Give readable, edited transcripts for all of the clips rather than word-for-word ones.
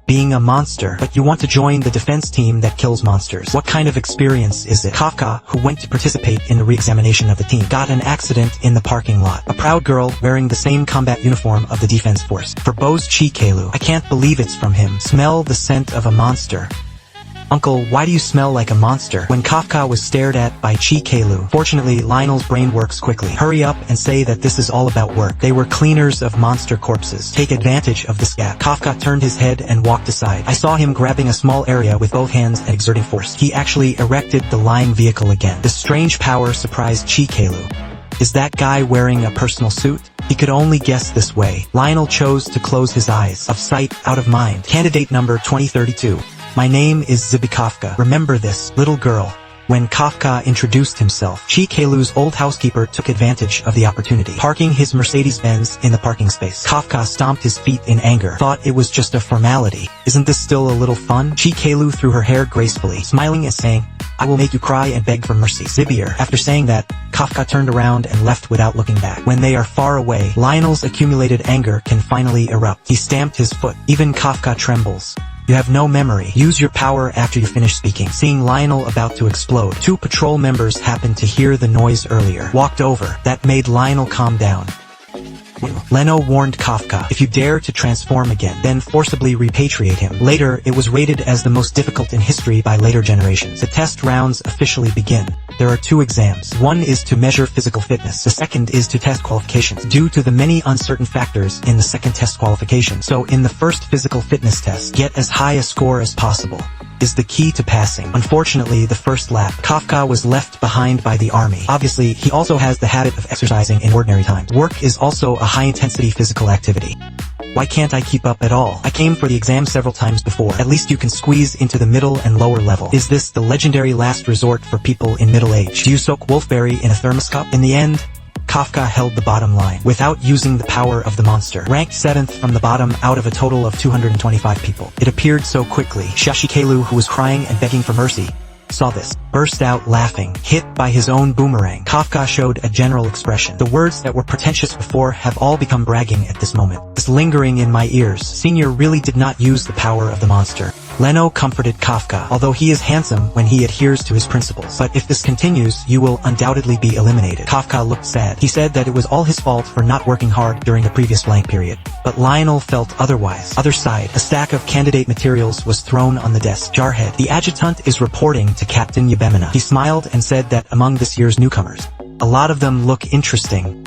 being a monster, but you want to join the defense team that kills monsters. What kind of experience is it? Kafka, who went to participate in the re-examination of the team, got an accident in the parking lot. A proud girl wearing the same combat uniform of the defense force. For Bo's Chikelu, I can't believe it's from him. Smell the scent of a monster. Uncle, why do you smell like a monster? When Kafka was stared at by Chikelu, fortunately Lionel's brain works quickly. Hurry up and say that this is all about work. They were cleaners of monster corpses. Take advantage of this gap. Kafka turned his head and walked aside. I saw him grabbing a small area with both hands and exerting force. He actually erected the lying vehicle again. The strange power surprised Chikelu. Is that guy wearing a personal suit? He could only guess this way. Lionel chose to close his eyes. Of sight, out of mind. Candidate number 2032. My name is Zibi Kafka. Remember this, little girl. When Kafka introduced himself, Chikelu's old housekeeper took advantage of the opportunity, parking his Mercedes-Benz in the parking space. Kafka stomped his feet in anger, thought it was just a formality. Isn't this still a little fun? Chikelu threw her hair gracefully, smiling and saying, I will make you cry and beg for mercy. Zibier. After saying that, Kafka turned around and left without looking back. When they are far away, Lionel's accumulated anger can finally erupt. He stamped his foot. Even Kafka trembles. You have no memory. Use your power after you finish speaking. Seeing Lionel about to explode, two patrol members happened to hear the noise earlier. Walked over. That made Lionel calm down. Leno warned Kafka, if you dare to transform again, then forcibly repatriate him. Later, it was rated as the most difficult in history by later generations. The test rounds officially begin. There are two exams. One is to measure physical fitness. The second is to test qualifications. Due to the many uncertain factors in the second test qualification, so in the first physical fitness test, get as high a score as possible is the key to passing. Unfortunately, the first lap, Kafka was left behind by the army. Obviously, he also has the habit of exercising in ordinary times. Work is also a high-intensity physical activity. Why can't I keep up at all? I came for the exam several times before. At least you can squeeze into the middle and lower level. Is this the legendary last resort for people in middle age? Do you soak wolfberry in a thermos cup? In the end, Kafka held the bottom line, without using the power of the monster. Ranked 7th from the bottom out of a total of 225 people. It appeared so quickly. Shashikelu, who was crying and begging for mercy, saw this, burst out laughing, hit by his own boomerang. Kafka showed a general expression. The words that were pretentious before have all become bragging at this moment. It's lingering in my ears. Senior really did not use the power of the monster. Leno comforted Kafka, although he is handsome when he adheres to his principles. But if this continues, you will undoubtedly be eliminated. Kafka looked sad. He said that it was all his fault for not working hard during the previous blank period. But Lionel felt otherwise. Other side, a stack of candidate materials was thrown on the desk. Jarhead. The adjutant is reporting to Captain Yabemina. He smiled and said that among this year's newcomers, a lot of them look interesting.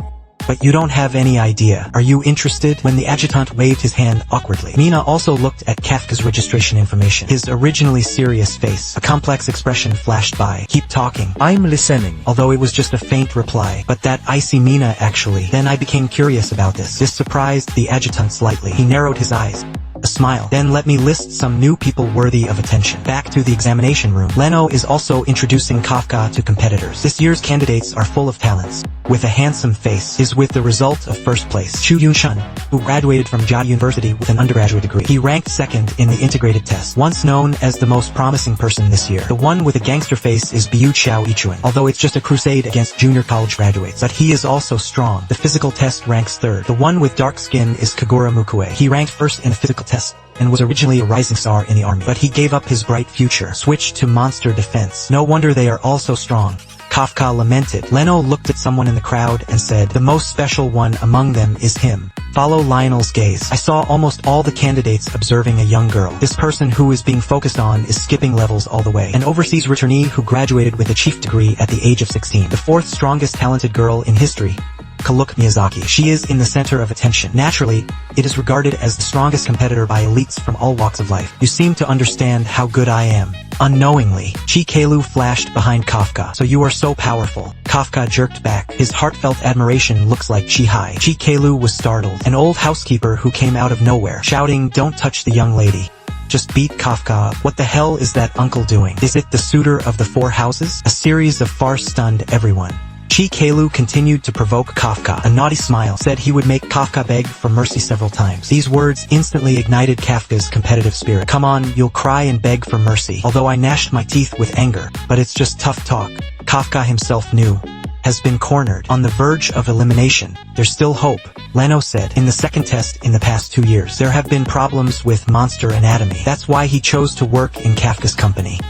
But you don't have any idea. Are you interested? When the adjutant waved his hand awkwardly, Mina also looked at Kafka's registration information. His originally serious face, a complex expression flashed by. Keep talking. I'm listening. Although it was just a faint reply. But that I see Mina actually. Then I became curious about this. This surprised the adjutant slightly. He narrowed his eyes. A smile. Then let me list some new people worthy of attention. Back to the examination room. Leno is also introducing Kafka to competitors. This year's candidates are full of talents. With a handsome face, is with the result of first place. Chu Yunshun, who graduated from Jia University with an undergraduate degree. He ranked second in the integrated test. Once known as the most promising person this year. The one with a gangster face is Biu Chao Ichuan, although it's just a crusade against junior college graduates. But he is also strong. The physical test ranks third. The one with dark skin is Kagura Mukue. He ranked first in the physical test and was originally a rising star in the army. But he gave up his bright future, switched to monster defense. No wonder they are all so strong. Kafka lamented. Leno looked at someone in the crowd and said, the most special one among them is him. Follow Lionel's gaze. I saw almost all the candidates observing a young girl. This person who is being focused on is skipping levels all the way. An overseas returnee who graduated with a chief degree at the age of 16. The fourth strongest talented girl in history. Kaluk Miyazaki. She is in the center of attention. Naturally, it is regarded as the strongest competitor by elites from all walks of life. You seem to understand how good I am. Unknowingly, Chikelu flashed behind Kafka. So you are so powerful. Kafka jerked back. His heartfelt admiration looks like Chihai. Chikelu was startled. An old housekeeper who came out of nowhere, shouting, don't touch the young lady. Just beat Kafka. What the hell is that uncle doing? Is it the suitor of the four houses? A series of farce stunned everyone. Chikelu continued to provoke Kafka. A naughty smile said he would make Kafka beg for mercy several times. These words instantly ignited Kafka's competitive spirit. Come on, you'll cry and beg for mercy. Although I gnashed my teeth with anger, but it's just tough talk. Kafka himself knew. has been cornered, on the verge of elimination. There's still hope, Leno said. In the second test in the past 2 years, there have been problems with monster anatomy. That's why he chose to work in Kafka's company.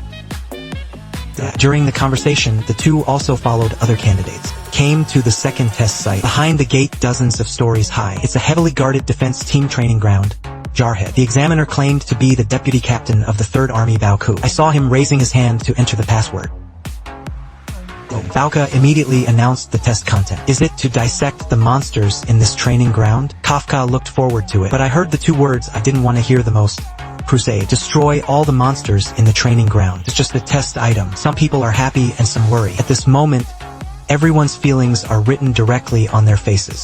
During the conversation, the two also followed other candidates. Came to the second test site. Behind the gate, dozens of stories high. It's a heavily guarded defense team training ground. Jarhead. The examiner claimed to be the deputy captain of the 3rd Army Baoku. I saw him raising his hand to enter the password. Bauka immediately announced the test content. Is it to dissect the monsters in this training ground? Kafka looked forward to it, but I heard the 2 words I didn't want to hear the most. Crusade. Destroy all the monsters in the training ground. It's just a test item. Some people are happy and some worry. At this moment, everyone's feelings are written directly on their faces.